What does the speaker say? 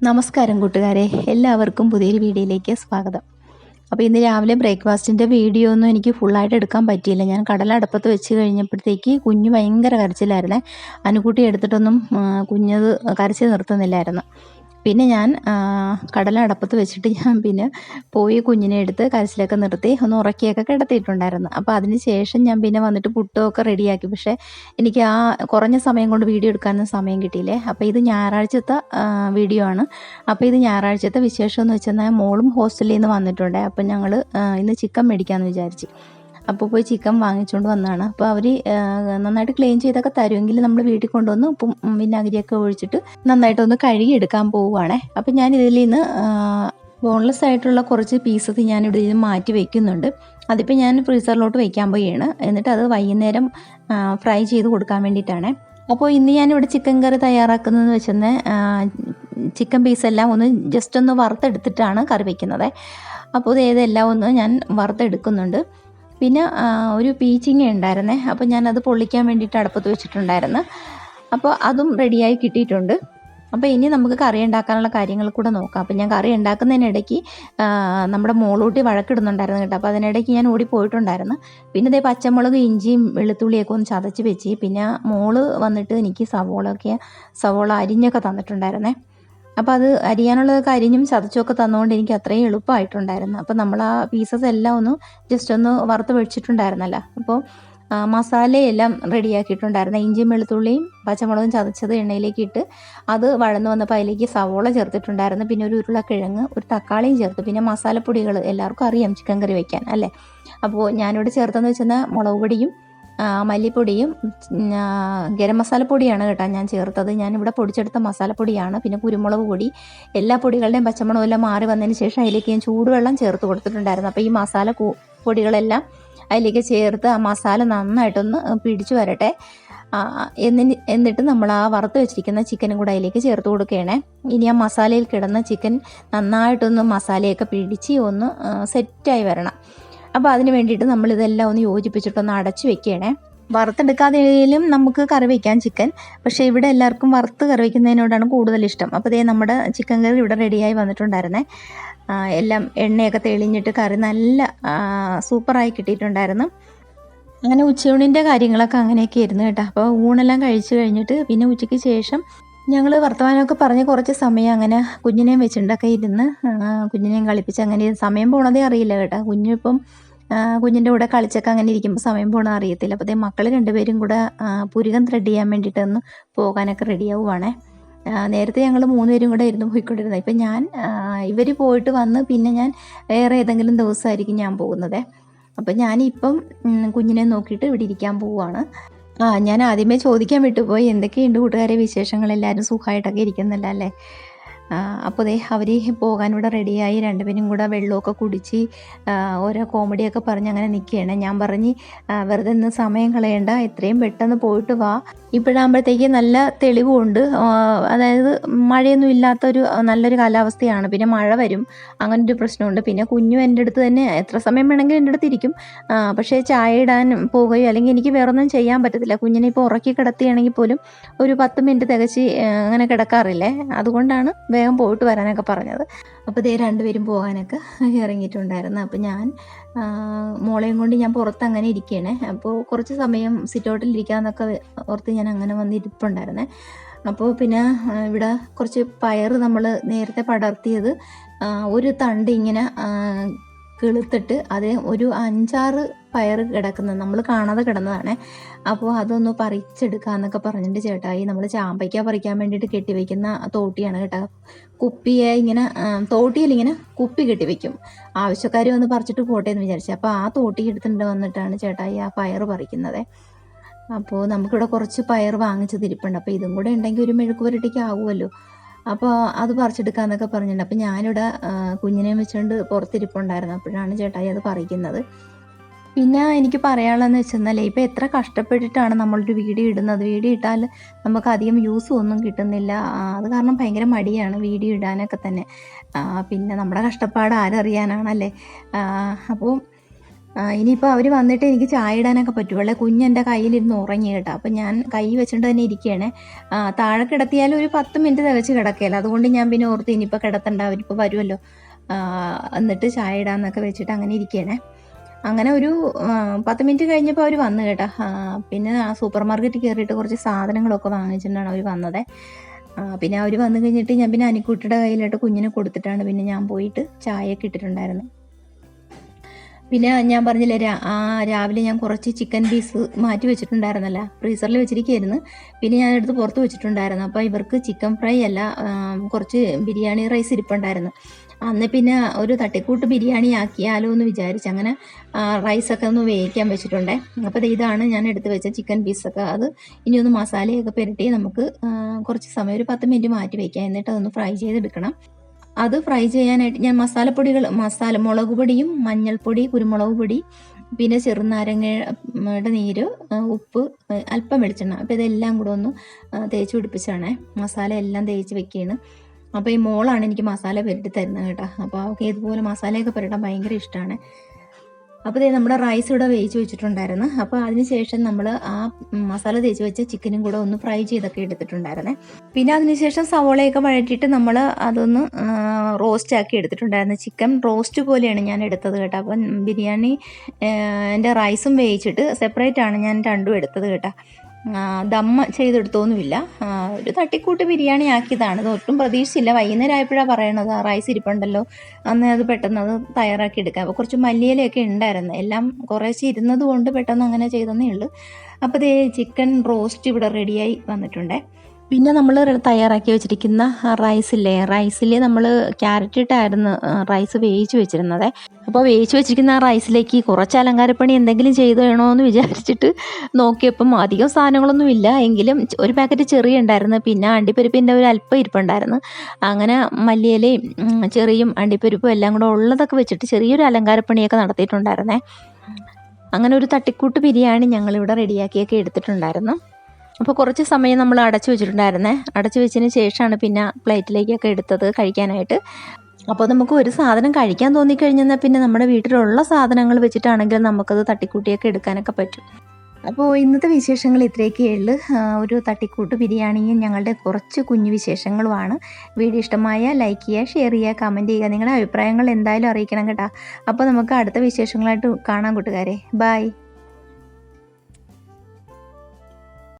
നമസ്കാരം കൂട്ടുകാരെ, എല്ലാവർക്കും പുതിയൊരു വീഡിയോയിലേക്ക് സ്വാഗതം. അപ്പോൾ ഇന്ന് രാവിലെ ബ്രേക്ക്ഫാസ്റ്റിൻ്റെ വീഡിയോ ഒന്നും എനിക്ക് ഫുള്ളായിട്ട് എടുക്കാൻ പറ്റിയില്ല. ഞാൻ കടല അടുപ്പത്ത് വെച്ച് കഴിഞ്ഞപ്പോഴത്തേക്ക് കുഞ്ഞ് ഭയങ്കര കരച്ചിലായിരുന്നേ. അനുകുട്ടി എടുത്തിട്ടൊന്നും കുഞ്ഞത് കരച്ചിൽ നിർത്തുന്നില്ലായിരുന്നു. പിന്നെ ഞാൻ കടല അടുപ്പത്ത് വെച്ചിട്ട് ഞാൻ പിന്നെ പോയി കുഞ്ഞിനെ എടുത്ത് കരച്ചിലൊക്കെ നിർത്തി ഒന്ന് ഉറക്കിയൊക്കെ കിടത്തിയിട്ടുണ്ടായിരുന്നു. അപ്പോൾ അതിന് ശേഷം ഞാൻ പിന്നെ വന്നിട്ട് പുട്ടൊക്കെ റെഡിയാക്കി. പക്ഷേ എനിക്ക് ആ കുറഞ്ഞ സമയം കൊണ്ട് വീഡിയോ എടുക്കാനൊന്നും സമയം കിട്ടിയില്ലേ. അപ്പോൾ ഇത് ഞായറാഴ്ചത്തെ വീഡിയോ ആണ്. അപ്പോൾ ഇത് ഞായറാഴ്ചത്തെ വിശേഷം എന്ന് വെച്ചാൽ മോളും ഹോസ്റ്റലിൽ നിന്ന് വന്നിട്ടുണ്ട്. അപ്പം ഞങ്ങൾ ഇന്ന് ചിക്കൻ മേടിക്കാമെന്ന് വിചാരിച്ചു. അപ്പോൾ പോയി ചിക്കൻ വാങ്ങിച്ചുകൊണ്ട് വന്നതാണ്. അപ്പോൾ അവർ നന്നായിട്ട് ക്ലീൻ ചെയ്തൊക്കെ തരുമെങ്കിൽ നമ്മൾ വീട്ടിൽ കൊണ്ടുവന്ന് ഉപ്പും വിനാഗിരിയൊക്കെ ഒഴിച്ചിട്ട് നന്നായിട്ടൊന്ന് കഴുകിയെടുക്കാൻ പോവുകയാണേ. അപ്പോൾ ഞാൻ ഇതിൽ നിന്ന് ബോൺലെസ് ആയിട്ടുള്ള കുറച്ച് പീസസ് ഞാനിവിടെ നിന്ന് മാറ്റി വയ്ക്കുന്നുണ്ട്. അതിപ്പോൾ ഞാൻ ഫ്രീസറിലോട്ട് വയ്ക്കാൻ പോവുകയാണ്. എന്നിട്ട് അത് വൈകുന്നേരം ഫ്രൈ ചെയ്ത് കൊടുക്കാൻ വേണ്ടിയിട്ടാണ്. അപ്പോൾ ഇന്ന് ഞാനിവിടെ ചിക്കൻ കറി തയ്യാറാക്കുന്നതെന്ന് വെച്ചാൽ ചിക്കൻ പീസെല്ലാം ഒന്ന് ജസ്റ്റ് ഒന്ന് വറുത്തെടുത്തിട്ടാണ് കറി വയ്ക്കുന്നത്. അപ്പോൾ ഇതെല്ലാം ഒന്ന് ഞാൻ വറുത്തെടുക്കുന്നുണ്ട്. പിന്നെ ഒരു പീച്ചിങ്ങ ഉണ്ടായിരുന്നേ. അപ്പോൾ ഞാനത് പൊള്ളിക്കാൻ വേണ്ടിയിട്ട് അടുപ്പത്ത് വെച്ചിട്ടുണ്ടായിരുന്നു. അപ്പോൾ അതും റെഡിയായി കിട്ടിയിട്ടുണ്ട്. അപ്പോൾ ഇനി നമുക്ക് കറി ഉണ്ടാക്കാനുള്ള കാര്യങ്ങൾ കൂടെ നോക്കാം. അപ്പോൾ ഞാൻ കറി ഉണ്ടാക്കുന്നതിനിടയ്ക്ക് നമ്മുടെ മോളൂട്ടി വഴക്കിടുന്നുണ്ടായിരുന്നു കേട്ടോ. അപ്പോൾ അതിനിടയ്ക്ക് ഞാൻ ഓടിപ്പോയിട്ടുണ്ടായിരുന്നു. പിന്നെ ഇതേ പച്ചമുളക്, ഇഞ്ചിയും വെളുത്തുള്ളിയൊക്കെ ഒന്ന് ചതച്ച് വെച്ച്, പിന്നെ മോള് വന്നിട്ട് എനിക്ക് സവോള അരിഞ്ഞൊക്കെ തന്നിട്ടുണ്ടായിരുന്നേ. അപ്പോൾ അത് അരിയാനുള്ളതൊക്കെ അരിഞ്ഞും ചതച്ചുമൊക്കെ തന്നുകൊണ്ട് എനിക്ക് അത്രയും എളുപ്പമായിട്ടുണ്ടായിരുന്നു. അപ്പോൾ നമ്മൾ ആ പീസസ് എല്ലാം ഒന്ന് ജസ്റ്റ് ഒന്ന് വറുത്ത് വെച്ചിട്ടുണ്ടായിരുന്നല്ലോ. അപ്പോൾ മസാലയെല്ലാം റെഡിയാക്കിയിട്ടുണ്ടായിരുന്നു. ഇഞ്ചിയും വെളുത്തുള്ളിയും പച്ചമുളകും ചതച്ചത് എണ്ണയിലേക്ക് ഇട്ട് അത് വഴന്നു വന്നപ്പോൾ അതിലേക്ക് സവോള ചേർത്തിട്ടുണ്ടായിരുന്നു. പിന്നെ ഒരു ഉരുളക്കിഴങ്ങ്, ഒരു തക്കാളിയും ചേർത്ത്. പിന്നെ മസാലപ്പൊടികൾ എല്ലാവർക്കും അറിയാം ചിക്കൻ കറി വയ്ക്കാൻ അല്ലേ. അപ്പോൾ ഞാനിവിടെ ചേർത്തെന്ന് വെച്ചാൽ മുളക് പൊടിയും മല്ലിപ്പൊടിയും ഗരം മസാലപ്പൊടിയാണ് കേട്ടോ ഞാൻ ചേർത്തത്. ഞാനിവിടെ പൊടിച്ചെടുത്ത മസാലപ്പൊടിയാണ്. പിന്നെ കുരുമുളക് പൊടി, എല്ലാ പൊടികളുടെയും പച്ചമണം എല്ലാം മാറി വന്നതിന് ശേഷം അതിലേക്ക് ഞാൻ ചൂടുവെള്ളം ചേർത്ത് കൊടുത്തിട്ടുണ്ടായിരുന്നു. അപ്പോൾ ഈ മസാല പൊടികളെല്ലാം അതിലേക്ക് ചേർത്ത് ആ മസാല നന്നായിട്ടൊന്ന് പിടിച്ചു വരട്ടെ. എന്നിട്ട് നമ്മൾ ആ വറുത്ത് വെച്ചിരിക്കുന്ന ചിക്കനും കൂടെ അതിലേക്ക് ചേർത്ത് കൊടുക്കുകയാണേ. ഇനി ആ മസാലയിൽ കിടന്ന ചിക്കൻ നന്നായിട്ടൊന്ന് മസാലയൊക്കെ പിടിച്ച് ഒന്ന് സെറ്റായി വരണം. അപ്പോൾ അതിന് വേണ്ടിയിട്ട് നമ്മളിതെല്ലാം ഒന്ന് യോജിപ്പിച്ചിട്ടൊന്ന് അടച്ചു വെക്കുകയാണേ. വറുത്തെടുക്കാതെയും നമുക്ക് കറി വയ്ക്കാം ചിക്കൻ. പക്ഷേ ഇവിടെ എല്ലാവർക്കും വറുത്ത് കറി വയ്ക്കുന്നതിനോടാണ് കൂടുതൽ ഇഷ്ടം. അപ്പോൾ ഇതേ നമ്മുടെ ചിക്കൻ കറി ഇവിടെ റെഡിയായി വന്നിട്ടുണ്ടായിരുന്നേ. എല്ലാം എണ്ണയൊക്കെ തെളിഞ്ഞിട്ട് കറി നല്ല സൂപ്പറായി കിട്ടിയിട്ടുണ്ടായിരുന്നു. അങ്ങനെ ഉച്ചയൂണിൻ്റെ കാര്യങ്ങളൊക്കെ അങ്ങനെയൊക്കെ ആയിരുന്നു കേട്ടോ. അപ്പോൾ ഊണെല്ലാം കഴിച്ചു കഴിഞ്ഞിട്ട് പിന്നെ ഉച്ചയ്ക്ക് ശേഷം ഞങ്ങൾ വർത്തമാനമൊക്കെ പറഞ്ഞ് കുറച്ച് സമയം അങ്ങനെ കുഞ്ഞിനെയും വെച്ചിട്ടൊക്കെ ഇരുന്ന് കുഞ്ഞിനെയും കളിപ്പിച്ച് അങ്ങനെ സമയം പോണതേ അറിയില്ല കേട്ടോ. കുഞ്ഞിൻ്റെ കൂടെ കളിച്ചൊക്കെ അങ്ങനെ ഇരിക്കുമ്പോൾ സമയം പോകണമെന്ന് അറിയത്തില്ല. അപ്പോൾ മക്കൾ രണ്ടുപേരും കൂടെ പുരികം ത്രെഡ് ചെയ്യാൻ വേണ്ടിയിട്ടൊന്ന് പോകാനൊക്കെ റെഡിയാവുകയാണേ. നേരത്തെ ഞങ്ങൾ 3 പേരും കൂടെ ഇരുന്ന് പോയിക്കൊണ്ടിരുന്നത്. ഇപ്പം ഇവർ പോയിട്ട് വന്ന് പിന്നെ ഞാൻ വേറെ ഏതെങ്കിലും ദിവസമായിരിക്കും ഞാൻ പോകുന്നത്. അപ്പം ഞാനിപ്പം കുഞ്ഞിനെ നോക്കിയിട്ട് ഇവിടെ ഇരിക്കാൻ പോവുകയാണ്. ഞാൻ ആദ്യമേ ചോദിക്കാൻ വിട്ടുപോയി, എന്തൊക്കെയുണ്ട് കൂട്ടുകാരെ വിശേഷങ്ങൾ? എല്ലാവരും സുഖമായിട്ടൊക്കെ ഇരിക്കുന്നില്ല അല്ലേ? അപ്പോൾ അവർ പോകാനിവിടെ റെഡിയായി. രണ്ടുപേരും കൂടെ വെള്ളമൊക്കെ കുടിച്ച് ഓരോ കോമഡിയൊക്കെ പറഞ്ഞ് അങ്ങനെ നിൽക്കുകയാണ്. ഞാൻ പറഞ്ഞ് വെറുതെ ഇന്ന് സമയം കളയണ്ട, എത്രയും പെട്ടെന്ന് പോയിട്ട് വാ. ഇപ്പോഴാകുമ്പോഴത്തേക്ക് നല്ല തെളിവുണ്ട്. അതായത് മഴയൊന്നും ഇല്ലാത്തൊരു നല്ലൊരു കാലാവസ്ഥയാണ്. പിന്നെ മഴ വരും, അങ്ങനൊരു പ്രശ്നമുണ്ട്. പിന്നെ കുഞ്ഞും എൻ്റെ അടുത്ത് തന്നെ എത്ര സമയം വേണമെങ്കിലും എൻ്റെ അടുത്ത് ഇരിക്കും. പക്ഷേ ചായ ഇടാൻ പോവുകയോ അല്ലെങ്കിൽ എനിക്ക് വേറൊന്നും ചെയ്യാൻ പറ്റത്തില്ല. കുഞ്ഞിനെ ഇപ്പോൾ ഉറക്കി കിടത്തിയാണെങ്കിൽ പോലും ഒരു 10 മിനിറ്റ് തികച്ച് അങ്ങനെ കിടക്കാറില്ലേ. അതുകൊണ്ടാണ് വേഗം പോയിട്ട് വരാനൊക്കെ പറഞ്ഞത്. അപ്പോൾ രണ്ടുപേരും പോകാനൊക്കെ ഇറങ്ങിയിട്ടുണ്ടായിരുന്നു. അപ്പോൾ ഞാൻ മോളെയും കൊണ്ട് ഞാൻ പുറത്ത് അങ്ങനെ ഇരിക്കുകയാണ്. അപ്പോൾ കുറച്ച് സമയം സിറ്റൗട്ടിൽ ഇരിക്കാമെന്നൊക്കെ ഓർത്ത് ഞാൻ അങ്ങനെ വന്നിരിപ്പുണ്ടായിരുന്നേ. അപ്പോൾ പിന്നെ ഇവിടെ കുറച്ച് പയർ നമ്മൾ നേരത്തെ പടർത്തിയത് ഒരു തണ്ട് ഇങ്ങനെ കിളുത്തിട്ട് അത് ഒരു 5-6 പയർ കിടക്കുന്നത് നമ്മൾ കാണാതെ കിടന്നതാണ്. അപ്പോൾ അതൊന്ന് പറിച്ചെടുക്കാമെന്നൊക്കെ പറഞ്ഞിട്ട് ചേട്ടായി നമ്മൾ ചാമ്പയ്ക്ക പറിക്കാൻ വേണ്ടിയിട്ട് കെട്ടിവെക്കുന്ന തോട്ടിയാണ് കേട്ടോ. കുപ്പിയെ ഇങ്ങനെ തോട്ടിയിൽ ഇങ്ങനെ കുപ്പി കെട്ടിവെക്കും. ആവശ്യക്കാർ വന്ന് പറിച്ചിട്ട് പോട്ടെ എന്ന് വിചാരിച്ചു. അപ്പോൾ ആ തോട്ടി എടുത്തിട്ട് വന്നിട്ടാണ് ചേട്ടായി ആ പയർ പറിക്കുന്നത്. അപ്പോൾ നമുക്കിവിടെ കുറച്ച് പയർ വാങ്ങിച്ചതിരിപ്പുണ്ട്. അപ്പോൾ ഇതും കൂടെ ഉണ്ടെങ്കിൽ ഒരു മെഴുക്ക് പുരട്ടിക്ക് ആകുമല്ലോ. അപ്പോൾ അത് പറിച്ചെടുക്കാമെന്നൊക്കെ പറഞ്ഞിട്ടുണ്ട്. അപ്പോൾ ഞാനിവിടെ കുഞ്ഞിനെയും വെച്ചുകൊണ്ട് പുറത്തിരിപ്പുണ്ടായിരുന്നു. അപ്പോഴാണ് ചേട്ടായി അത് പറിക്കുന്നത്. പിന്നെ എനിക്ക് പറയാനുള്ളതെന്ന് വെച്ചെന്നാൽ ഇപ്പോൾ എത്ര കഷ്ടപ്പെട്ടിട്ടാണ് നമ്മളൊരു വീഡിയോ ഇടുന്നത്. വീഡിയോ ഇട്ടാൽ നമുക്ക് അധികം വ്യൂസും ഒന്നും കിട്ടുന്നില്ല. അത് കാരണം ഭയങ്കര മടിയാണ് വീഡിയോ ഇടാനൊക്കെ തന്നെ. പിന്നെ നമ്മുടെ കഷ്ടപ്പാട് ആരറിയാനാണല്ലേ. അപ്പോൾ ഇനിയിപ്പോൾ അവർ വന്നിട്ട് എനിക്ക് ചായ ഇടാനൊക്കെ പറ്റുള്ളൂ. കുഞ്ഞെൻ്റെ കയ്യിലിരുന്ന് ഉറങ്ങി കേട്ടോ. അപ്പം ഞാൻ കൈ വെച്ചിട്ട് തന്നെ ഇരിക്കുകയാണ്. താഴെ കിടത്തിയാലും ഒരു 10 മിനിറ്റ് തികച്ച് കിടക്കുകയില്ല. അതുകൊണ്ട് ഞാൻ പിന്നെ ഓർത്ത് ഇനിയിപ്പോൾ കിടത്തണ്ട, അവരിപ്പോൾ വരുമല്ലോ, എന്നിട്ട് ചായ ഇടാമെന്നൊക്കെ വെച്ചിട്ട് അങ്ങനെ ഇരിക്കുകയാണ്. അങ്ങനെ ഒരു 10 മിനിറ്റ് കഴിഞ്ഞപ്പോൾ അവർ വന്നു കേട്ടോ. പിന്നെ സൂപ്പർ മാർക്കറ്റിൽ കയറിയിട്ട് കുറച്ച് സാധനങ്ങളൊക്കെ വാങ്ങിച്ചിട്ടാണ് അവർ വന്നത്. പിന്നെ അവർ വന്നു കഴിഞ്ഞിട്ട് ഞാൻ പിന്നെ അനിക്കുട്ടിയുടെ കയ്യിലോട്ട് കുഞ്ഞിനെ കൊടുത്തിട്ടാണ് പിന്നെ ഞാൻ പോയിട്ട് ചായയൊക്കെ ഇട്ടിട്ടുണ്ടായിരുന്നു. പിന്നെ ഞാൻ പറഞ്ഞില്ലേ, രാവിലെ ഞാൻ കുറച്ച് ചിക്കൻ പീസ് മാറ്റി വെച്ചിട്ടുണ്ടായിരുന്നല്ലോ, ഫ്രീസറിൽ വെച്ചിരിക്കുകയായിരുന്നു. പിന്നെ ഞാനെടുത്ത് പുറത്ത് വെച്ചിട്ടുണ്ടായിരുന്നു. അപ്പോൾ ഇവർക്ക് ചിക്കൻ ഫ്രൈ അല്ല, കുറച്ച് ബിരിയാണി റൈസ് ഇരിപ്പുണ്ടായിരുന്നു. അന്ന് പിന്നെ ഒരു തട്ടിക്കൂട്ട് ബിരിയാണി ആക്കിയാലോ എന്ന് വിചാരിച്ചു. അങ്ങനെ റൈസൊക്കെ ഒന്ന് വേവിക്കാൻ വെച്ചിട്ടുണ്ടേ. അപ്പോൾ ഇതാണ് ഞാൻ എടുത്ത് വെച്ച ചിക്കൻ പീസൊക്കെ. അത് ഇനിയൊന്ന് മസാലയൊക്കെ പുരട്ടി നമുക്ക് കുറച്ച് സമയം ഒരു 10 മിനിറ്റ് മാറ്റി വയ്ക്കാം. എന്നിട്ട് അതൊന്ന് ഫ്രൈ ചെയ്തെടുക്കണം. അത് ഫ്രൈ ചെയ്യാനായിട്ട് ഞാൻ മുളക് പൊടിയും മഞ്ഞൾപ്പൊടി, കുരുമുളക് പൊടി, പിന്നെ ചെറുനാരങ്ങയുടെ നീര്, ഉപ്പ്, അല്പം വെളിച്ചെണ്ണ, അപ്പോൾ ഇതെല്ലാം കൂടെ ഒന്ന് തേച്ച് പിടിപ്പിച്ചാണ് മസാല എല്ലാം തേച്ച് വെക്കുകയാണ്. അപ്പോൾ ഈ മോളാണ് എനിക്ക് മസാല പുരട്ടി തരുന്നത് കേട്ടോ. അപ്പോൾ അവൾക്ക് ഇതുപോലെ മസാലയൊക്കെ പുരട്ടാൻ ഭയങ്കര ഇഷ്ടമാണ്. അപ്പോൾ നമ്മുടെ റൈസ് ഇവിടെ വേവിച്ച് വെച്ചിട്ടുണ്ടായിരുന്നു. അപ്പോൾ അതിനുശേഷം നമ്മൾ ആ മസാല തേച്ച് വെച്ച ചിക്കനും കൂടെ ഒന്ന് ഫ്രൈ ചെയ്തൊക്കെ എടുത്തിട്ടുണ്ടായിരുന്നേ. പിന്നെ അതിനുശേഷം സവോളയൊക്കെ വഴറ്റിയിട്ട് നമ്മൾ അതൊന്ന് റോസ്റ്റ് ആക്കി എടുത്തിട്ടുണ്ടായിരുന്നു. ചിക്കൻ റോസ്റ്റ് പോലെയാണ് ഞാൻ എടുത്തത് കേട്ടോ. അപ്പം ബിരിയാണി എൻ്റെ റൈസും വേവിച്ചിട്ട് സെപ്പറേറ്റ് ആണ് ഞാൻ രണ്ടും എടുത്തത് കേട്ടോ. ദമ്മ ചെയ്തെടുത്തൊന്നുമില്ല. ഒരു തട്ടിക്കൂട്ട് ബിരിയാണി ആക്കിയതാണ്. ഇത് ഒട്ടും പ്രതീക്ഷിച്ചില്ല. വൈകുന്നേരം ആയപ്പോഴാണ് പറയണത് റൈസ് ഇരിപ്പുണ്ടല്ലോ, അന്ന് അത് പെട്ടെന്ന് അത് തയ്യാറാക്കി എടുക്കാം. അപ്പോൾ കുറച്ച് മല്ലിയിലയൊക്കെ ഉണ്ടായിരുന്നു. എല്ലാം കുറേശ്ശെ ഇരുന്നത് കൊണ്ട് പെട്ടെന്ന് അങ്ങനെ ചെയ്തെന്നേ ഉള്ളൂ. അപ്പോൾ ചിക്കൻ റോസ്റ്റ് ഇവിടെ റെഡിയായി വന്നിട്ടുണ്ടേ. പിന്നെ നമ്മൾ തയ്യാറാക്കി വെച്ചിരിക്കുന്ന റൈസിൽ നമ്മൾ ക്യാരറ്റ് ഇട്ടായിരുന്നു റൈസ് വേവിച്ച് വെച്ചിരുന്നത്. അപ്പോൾ വേവിച്ച് വെച്ചിരിക്കുന്ന ആ റൈസിലേക്ക് കുറച്ച് അലങ്കാരപ്പണി എന്തെങ്കിലും ചെയ്ത് വേണമെന്ന് വിചാരിച്ചിട്ട് നോക്കിയപ്പം അധികം സാധനങ്ങളൊന്നും ഇല്ല. എങ്കിലും ഒരു പാക്കറ്റ് ചെറിയ ഉണ്ടായിരുന്നു, പിന്നെ അണ്ടിപ്പരിപ്പിൻ്റെ ഒരു അല്പം ഇരിപ്പുണ്ടായിരുന്നു. അങ്ങനെ മല്ലിയിലയും ചെറിയും അണ്ടിപ്പരിപ്പും എല്ലാം കൂടെ ഉള്ളതൊക്കെ വെച്ചിട്ട് ചെറിയൊരു അലങ്കാരപ്പണിയൊക്കെ നടത്തിയിട്ടുണ്ടായിരുന്നേ. അങ്ങനെ ഒരു തട്ടിക്കൂട്ട് ബിരിയാണി ഞങ്ങളിവിടെ റെഡിയാക്കിയൊക്കെ എടുത്തിട്ടുണ്ടായിരുന്നു. അപ്പോൾ കുറച്ച് സമയം നമ്മൾ അടച്ചു വെച്ചിട്ടുണ്ടായിരുന്നേ. അടച്ചു വെച്ചതിന് ശേഷമാണ് പിന്നെ പ്ലേറ്റിലേക്കൊക്കെ എടുത്തത് കഴിക്കാനായിട്ട്. അപ്പോൾ നമുക്ക് ഒരു സാധനം കഴിക്കാൻ തോന്നിക്കഴിഞ്ഞാൽ പിന്നെ നമ്മുടെ വീട്ടിലുള്ള സാധനങ്ങൾ വെച്ചിട്ടാണെങ്കിൽ നമുക്കത് തട്ടിക്കൂട്ടിയൊക്കെ എടുക്കാനൊക്കെ പറ്റും. അപ്പോൾ ഇന്നത്തെ വിശേഷങ്ങൾ ഇത്രയൊക്കെ ഉള്ളു. ഒരു തട്ടിക്കൂട്ട് ബിരിയാണിയും ഞങ്ങളുടെ കുറച്ച് കുഞ്ഞു വിശേഷങ്ങളുമാണ്. വീഡിയോ ഇഷ്ടമായ ലൈക്ക് ചെയ്യുക, ഷെയർ ചെയ്യുക, കമൻറ്റ് ചെയ്യുക. നിങ്ങളുടെ അഭിപ്രായങ്ങൾ എന്തായാലും അറിയിക്കണം കേട്ടോ. അപ്പോൾ നമുക്ക് അടുത്ത വിശേഷങ്ങളായിട്ട് കാണാം കൂട്ടുകാരെ. ബൈ.